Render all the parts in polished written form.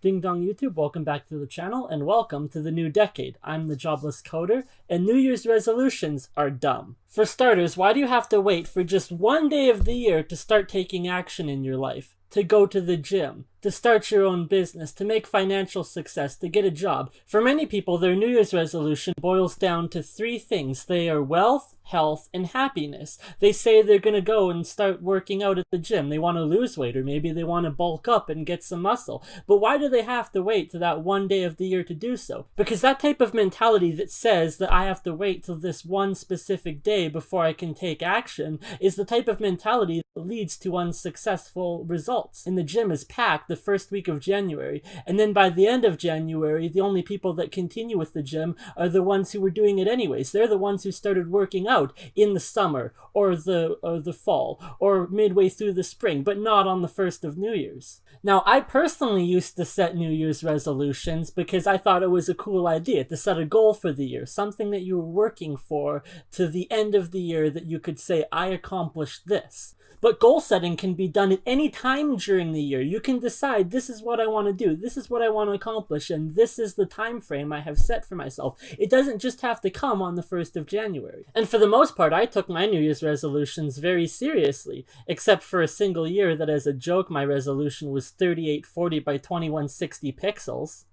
Ding Dong YouTube, welcome back to the channel and welcome to the new decade. I'm the Jobless Coder, and New Year's resolutions are dumb. For starters, why do you have to wait for just one day of the year to start taking action in your life? To go to the gym, to start your own business, to make financial success, to get a job. For many people, their New Year's resolution boils down to three things. They are wealth, health, and happiness. They say they're going to go and start working out at the gym. They want to lose weight, or maybe they want to bulk up and get some muscle. But why do they have to wait to that one day of the year to do so? Because that type of mentality that says that I have to wait till this one specific day before I can take action is the type of mentality that leads to unsuccessful results. And the gym is packed the first week of January, and then by the end of January, the only people that continue with the gym are the ones who were doing it anyways. They're the ones who started working out in the summer or the fall or midway through the spring, but not on the first of New Year's. Now, I personally used to set New Year's resolutions because I thought it was a cool idea to set a goal for the year, something that you were working for to the end of the year that you could say, I accomplished this. But goal setting can be done at any time during the year. You can decide, this is what I want to do, this is what I want to accomplish, and this is the time frame I have set for myself. It doesn't just have to come on the 1st of January. And for the most part, I took my New Year's resolutions very seriously, except for a single year that as a joke my resolution was 3840 by 2160 pixels.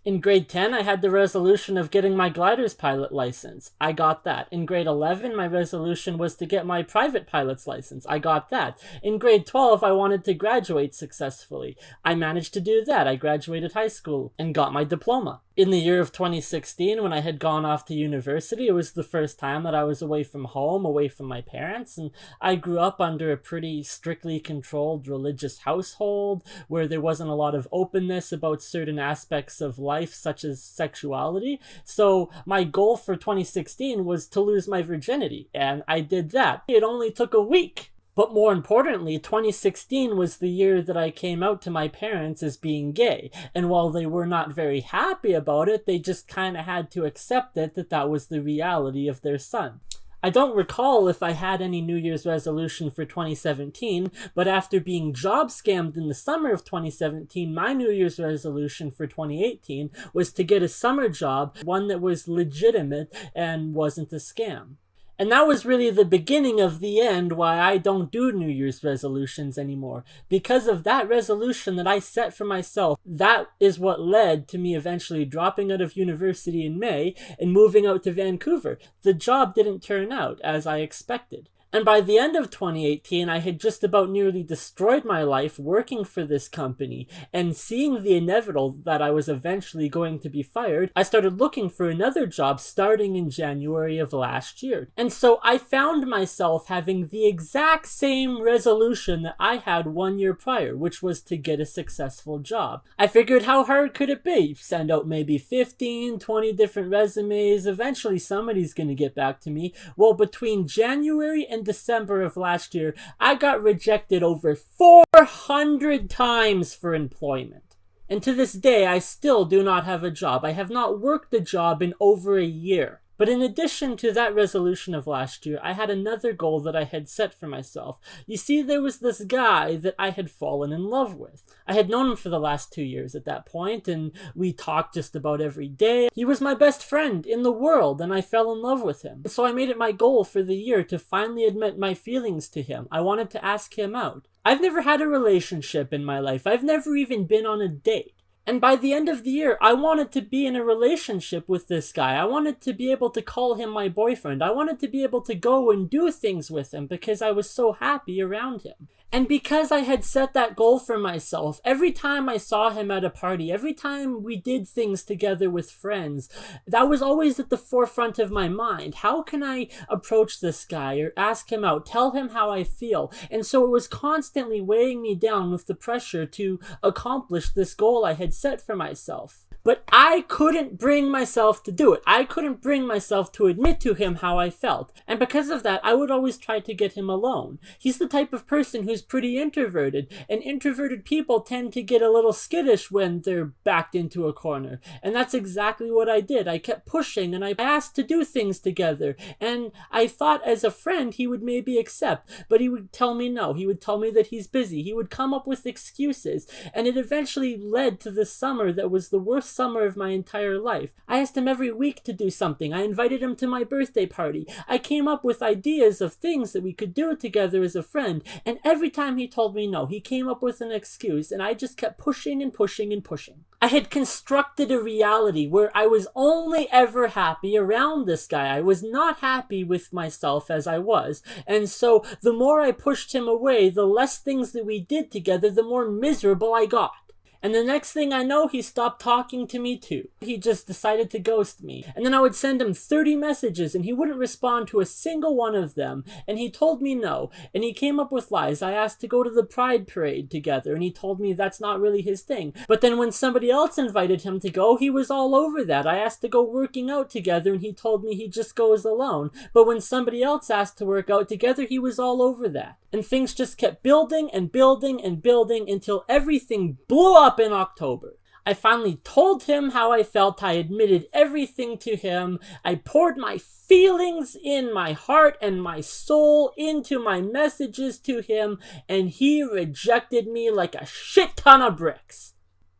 In grade 10, I had the resolution of getting my glider's pilot license. I got that. In grade 11, my resolution was to get my private pilot's license. I got that. In grade 12, I wanted to graduate successfully. I managed to do that. I graduated high school and got my diploma. In the year of 2016, when I had gone off to university, it was the first time that I was away from home, away from my parents, and I grew up under a pretty strictly controlled religious household where there wasn't a lot of openness about certain aspects of life, such as sexuality. So my goal for 2016 was to lose my virginity, and I did that. It only took a week. But more importantly, 2016 was the year that I came out to my parents as being gay. And while they were not very happy about it, they just kind of had to accept it that that was the reality of their son. I don't recall if I had any New Year's resolution for 2017, but after being job scammed in the summer of 2017, my New Year's resolution for 2018 was to get a summer job, one that was legitimate and wasn't a scam. And that was really the beginning of the end why I don't do New Year's resolutions anymore. Because of that resolution that I set for myself, that is what led to me eventually dropping out of university in May and moving out to Vancouver. The job didn't turn out as I expected. And by the end of 2018, I had just about nearly destroyed my life working for this company, and seeing the inevitable that I was eventually going to be fired, I started looking for another job starting in January of last year. And so I found myself having the exact same resolution that I had 1 year prior, which was to get a successful job. I figured, how hard could it be? Send out maybe 15, 20 different resumes, eventually somebody's gonna get back to me. Well, between January and December of last year, I got rejected over 400 times for employment. And to this day, I still do not have a job. I have not worked a job in over a year. But in addition to that resolution of last year, I had another goal that I had set for myself. You see, there was this guy that I had fallen in love with. I had known him for the last 2 years at that point, and we talked just about every day. He was my best friend in the world, and I fell in love with him. So I made it my goal for the year to finally admit my feelings to him. I wanted to ask him out. I've never had a relationship in my life. I've never even been on a date. And by the end of the year, I wanted to be in a relationship with this guy. I wanted to be able to call him my boyfriend. I wanted to be able to go and do things with him because I was so happy around him. And because I had set that goal for myself, every time I saw him at a party, every time we did things together with friends, that was always at the forefront of my mind. How can I approach this guy or ask him out, tell him how I feel? And so it was constantly weighing me down with the pressure to accomplish this goal I had set for myself. But I couldn't bring myself to do it. I couldn't bring myself to admit to him how I felt. And because of that, I would always try to get him alone. He's the type of person who's pretty introverted, and introverted people tend to get a little skittish when they're backed into a corner. And that's exactly what I did. I kept pushing, and I asked to do things together. And I thought as a friend he would maybe accept, but he would tell me no. He would tell me that he's busy. He would come up with excuses. And it eventually led to this summer that was the worst summer of my entire life. I asked him every week to do something. I invited him to my birthday party. I came up with ideas of things that we could do together as a friend, and every time he told me no, he came up with an excuse, and I just kept pushing and pushing and pushing. I had constructed a reality where I was only ever happy around this guy. I was not happy with myself as I was, and so the more I pushed him away, the less things that we did together, the more miserable I got. And the next thing I know, he stopped talking to me too. He just decided to ghost me. And then I would send him 30 messages and he wouldn't respond to a single one of them. And he told me no. And he came up with lies. I asked to go to the Pride Parade together and he told me that's not really his thing. But then when somebody else invited him to go, he was all over that. I asked to go working out together and he told me he just goes alone. But when somebody else asked to work out together, he was all over that. And things just kept building and building and building until everything blew up in October. I finally told him how I felt. I admitted everything to him. I poured my feelings in my heart and my soul into my messages to him, and he rejected me like a shit ton of bricks.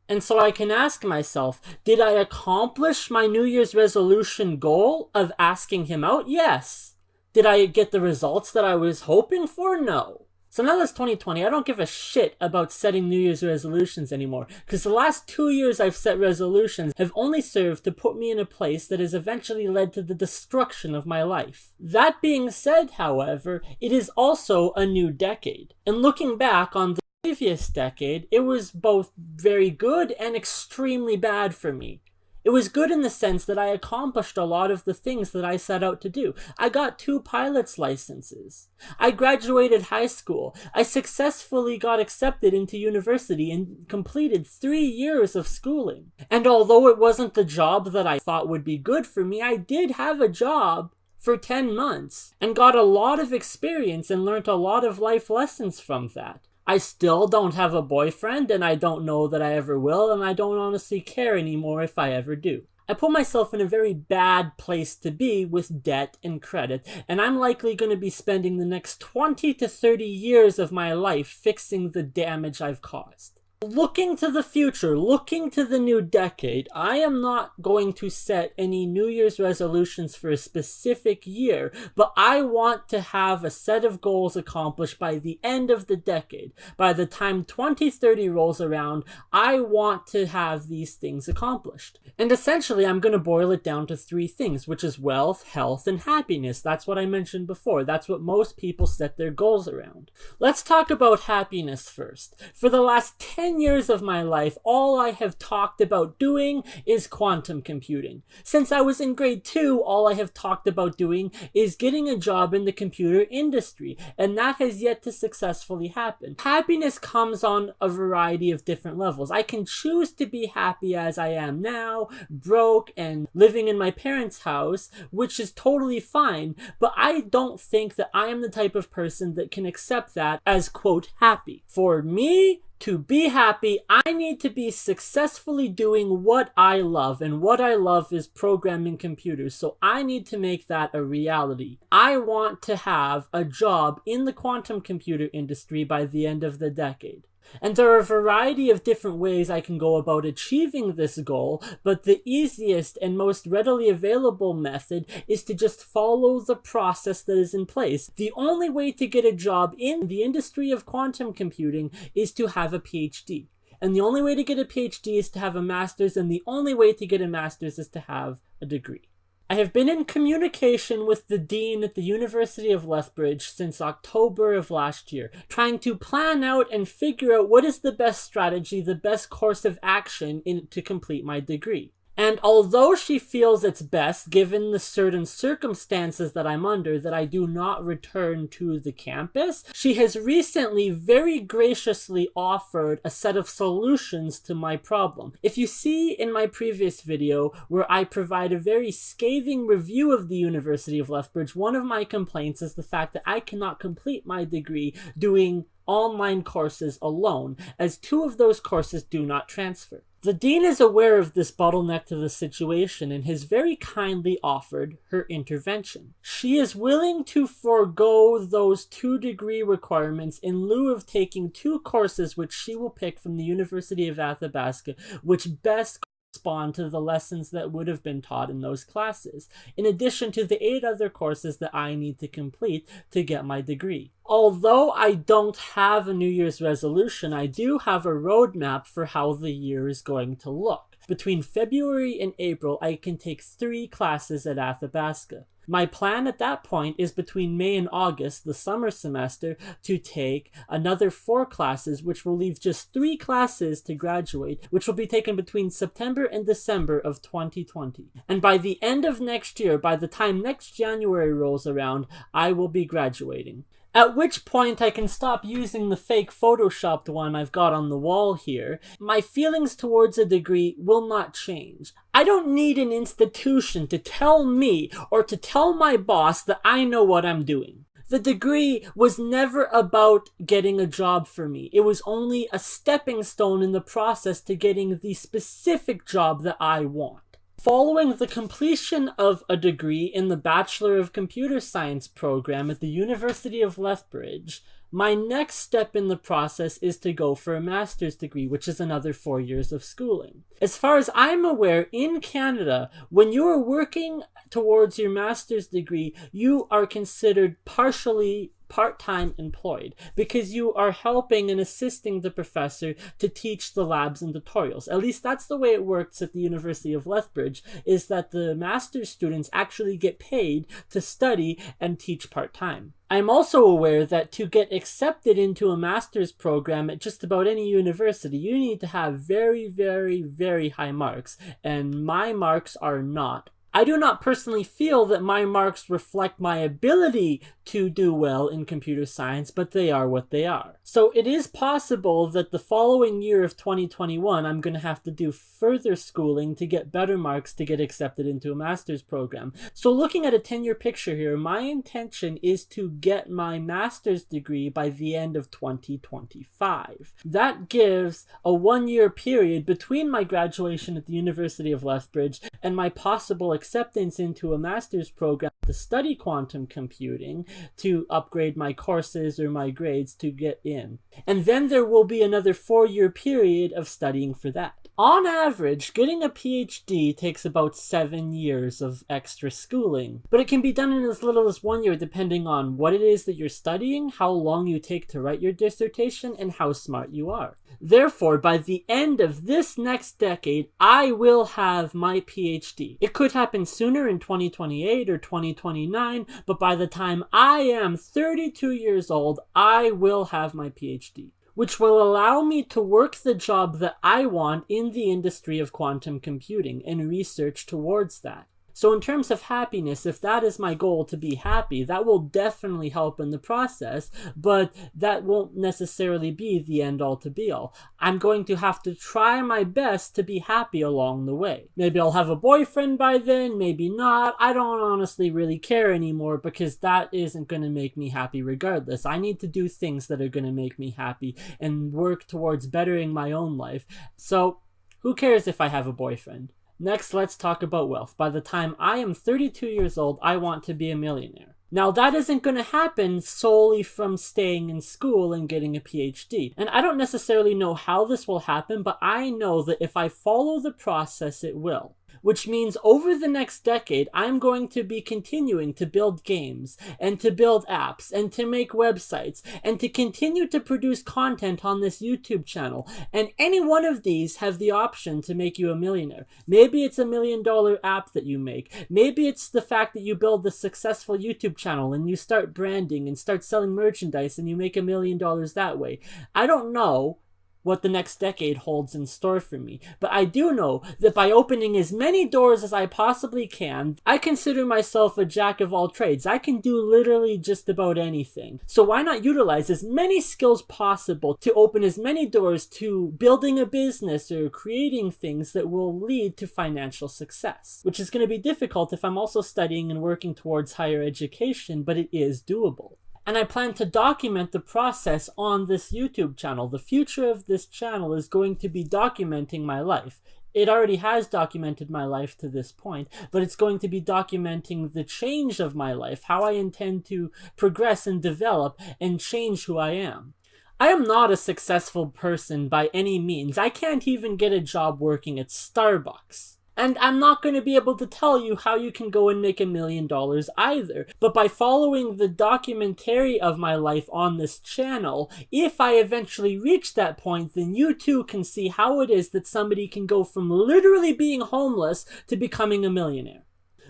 And so I can ask myself, did I accomplish my New Year's resolution goal of asking him out? Yes. Did I get the results that I was hoping for? No. So now that's 2020. I don't give a shit about setting New Year's resolutions anymore, because the last 2 years I've set resolutions have only served to put me in a place that has eventually led to the destruction of my life. That being said, however, it is also a new decade. And looking back on the previous decade, it was both very good and extremely bad for me. It was good in the sense that I accomplished a lot of the things that I set out to do. I got 2 pilot's licenses. I graduated high school. I successfully got accepted into university and completed 3 years of schooling. And although it wasn't the job that I thought would be good for me, I did have a job for 10 months and got a lot of experience and learned a lot of life lessons from that. I still don't have a boyfriend, and I don't know that I ever will, and I don't honestly care anymore if I ever do. I put myself in a very bad place to be with debt and credit, and I'm likely going to be spending the next 20 to 30 years of my life fixing the damage I've caused. Looking to the future, looking to the new decade, I am not going to set any New Year's resolutions for a specific year, but I want to have a set of goals accomplished by the end of the decade. By the time 2030 rolls around, I want to have these things accomplished. And essentially, I'm going to boil it down to 3 things, which is wealth, health, and happiness. That's what I mentioned before. That's what most people set their goals around. Let's talk about happiness first. For the last 10 years of my life, all I have talked about doing is quantum computing. Since I was in grade 2, all I have talked about doing is getting a job in the computer industry, and that has yet to successfully happen. Happiness comes on a variety of different levels. I can choose to be happy as I am now, broke and living in my parents' house, which is totally fine, but I don't think that I am the type of person that can accept that as, quote, happy. For me, to be happy, I need to be successfully doing what I love, and what I love is programming computers, so I need to make that a reality. I want to have a job in the quantum computer industry by the end of the decade. And there are a variety of different ways I can go about achieving this goal, but the easiest and most readily available method is to just follow the process that is in place. The only way to get a job in the industry of quantum computing is to have a PhD. And the only way to get a PhD is to have a master's, and the only way to get a master's is to have a degree. I have been in communication with the dean at the University of Lethbridge since October of last year, trying to plan out and figure out what is the best strategy, the best course of action to complete my degree. And although she feels it's best, given the certain circumstances that I'm under, that I do not return to the campus, she has recently very graciously offered a set of solutions to my problem. If you see in my previous video where I provide a very scathing review of the University of Lethbridge, one of my complaints is the fact that I cannot complete my degree doing online courses alone, as 2 of those courses do not transfer. The dean is aware of this bottleneck to the situation and has very kindly offered her intervention. She is willing to forego those 2 degree requirements in lieu of taking 2 courses which she will pick from the University of Athabasca, which best correspond to the lessons that would have been taught in those classes, in addition to the 8 other courses that I need to complete to get my degree. Although I don't have a New Year's resolution, I do have a roadmap for how the year is going to look. Between February and April, I can take 3 classes at Athabasca. My plan at that point is between May and August, the summer semester, to take another 4 classes, which will leave just 3 classes to graduate, which will be taken between September and December of 2020. And by the end of next year, by the time next January rolls around, I will be graduating. At which point I can stop using the fake photoshopped one I've got on the wall here. My feelings towards a degree will not change. I don't need an institution to tell me or to tell my boss that I know what I'm doing. The degree was never about getting a job for me. It was only a stepping stone in the process to getting the specific job that I want. Following the completion of a degree in the Bachelor of Computer Science program at the University of Lethbridge, my next step in the process is to go for a master's degree, which is another 4 years of schooling. As far as I'm aware, in Canada, when you are working towards your master's degree, you are considered partially part-time employed because you are helping and assisting the professor to teach the labs and tutorials. At least that's the way it works at the University of Lethbridge, is that the master's students actually get paid to study and teach part-time. I'm also aware that to get accepted into a master's program at just about any university, you need to have very, very, very high marks, and my marks are not. I do not personally feel that my marks reflect my ability to do well in computer science, but they are what they are. So it is possible that the following year of 2021, I'm going to have to do further schooling to get better marks to get accepted into a master's program. So looking at a 10-year picture here, my intention is to get my master's degree by the end of 2025. That gives a 1-year period between my graduation at the University of Lethbridge and my possible acceptance into a master's program to study quantum computing, to upgrade my courses or my grades to get in. And then there will be another 4-year period of studying for that. On average, getting a PhD takes about 7 years of extra schooling, but it can be done in as little as 1 year depending on what it is that you're studying, how long you take to write your dissertation, and how smart you are. Therefore, by the end of this next decade, I will have my PhD. It could happen sooner in 2028 or 2029, but by the time I am 32 years old, I will have my PhD, which will allow me to work the job that I want in the industry of quantum computing and research towards that. So in terms of happiness, if that is my goal, to be happy, that will definitely help in the process, but that won't necessarily be the end-all to be-all. I'm going to have to try my best to be happy along the way. Maybe I'll have a boyfriend by then, maybe not. I don't honestly really care anymore because that isn't going to make me happy regardless. I need to do things that are going to make me happy and work towards bettering my own life. So who cares if I have a boyfriend? Next, let's talk about wealth. By the time I am 32 years old, I want to be a millionaire. Now, that isn't going to happen solely from staying in school and getting a PhD. And I don't necessarily know how this will happen, but I know that if I follow the process, it will. Which means over the next decade, I'm going to be continuing to build games, and to build apps, and to make websites, and to continue to produce content on this YouTube channel. And any one of these have the option to make you a millionaire. Maybe it's $1 million app that you make. Maybe it's the fact that you build a successful YouTube channel and you start branding and start selling merchandise and you make $1 million that way. I don't know. what the next decade holds in store for me. But I do know that by opening as many doors as I possibly can, I consider myself a jack of all trades. I can do literally just about anything. So why not utilize as many skills possible to open as many doors to building a business or creating things that will lead to financial success, which is going to be difficult if I'm also studying and working towards higher education, but it is doable. And I plan to document the process on this YouTube channel. The future of this channel is going to be documenting my life. It already has documented my life to this point, but it's going to be documenting the change of my life, how I intend to progress and develop and change who I am. I am not a successful person by any means. I can't even get a job working at Starbucks. And I'm not going to be able to tell you how you can go and make $1 million either. But by following the documentary of my life on this channel, if I eventually reach that point, then you too can see how it is that somebody can go from literally being homeless to becoming a millionaire.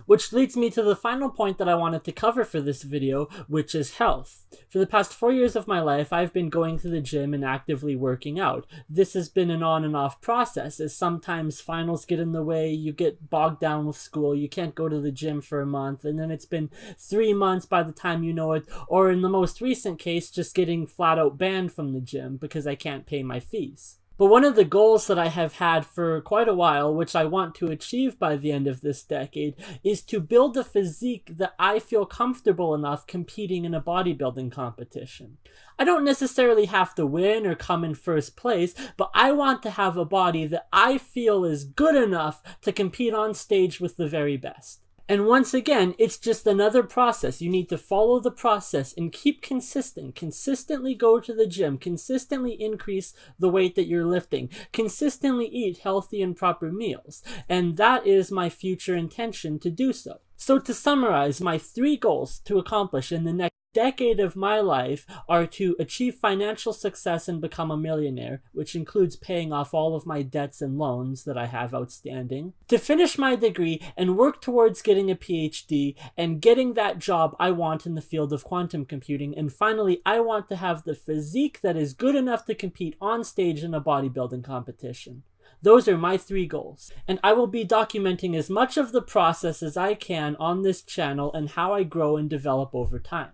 Which leads me to the final point that I wanted to cover for this video, which is health. For the past 4 years of my life, I've been going to the gym and actively working out. This has been an on and off process, as sometimes finals get in the way, you get bogged down with school, you can't go to the gym for a month, and then it's been 3 months by the time you know it, or in the most recent case, just getting flat out banned from the gym because I can't pay my fees. But one of the goals that I have had for quite a while, which I want to achieve by the end of this decade, is to build a physique that I feel comfortable enough competing in a bodybuilding competition. I don't necessarily have to win or come in first place, but I want to have a body that I feel is good enough to compete on stage with the very best. And once again, it's just another process. You need to follow the process and keep consistent. Consistently go to the gym. Consistently increase the weight that you're lifting. Consistently eat healthy and proper meals. And that is my future intention to do so. So to summarize, my 3 goals to accomplish in the next decade of my life are to achieve financial success and become a millionaire, which includes paying off all of my debts and loans that I have outstanding, to finish my degree and work towards getting a PhD and getting that job I want in the field of quantum computing, and finally, I want to have the physique that is good enough to compete on stage in a bodybuilding competition. Those are my 3 goals, and I will be documenting as much of the process as I can on this channel and how I grow and develop over time.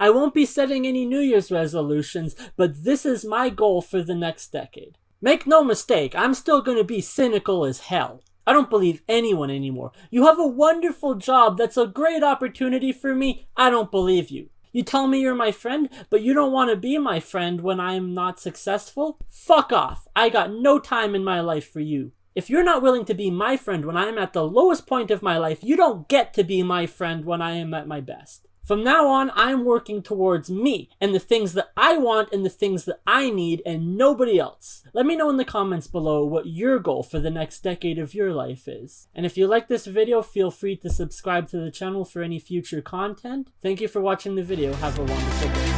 I won't be setting any New Year's resolutions, but this is my goal for the next decade. Make no mistake, I'm still going to be cynical as hell. I don't believe anyone anymore. You have a wonderful job, that's a great opportunity for me. I don't believe you. You tell me you're my friend, but you don't want to be my friend when I'm not successful? Fuck off. I got no time in my life for you. If you're not willing to be my friend when I'm at the lowest point of my life, you don't get to be my friend when I am at my best. From now on, I'm working towards me and the things that I want and the things that I need and nobody else. Let me know in the comments below what your goal for the next decade of your life is. And if you like this video, feel free to subscribe to the channel for any future content. Thank you for watching the video. Have a wonderful day.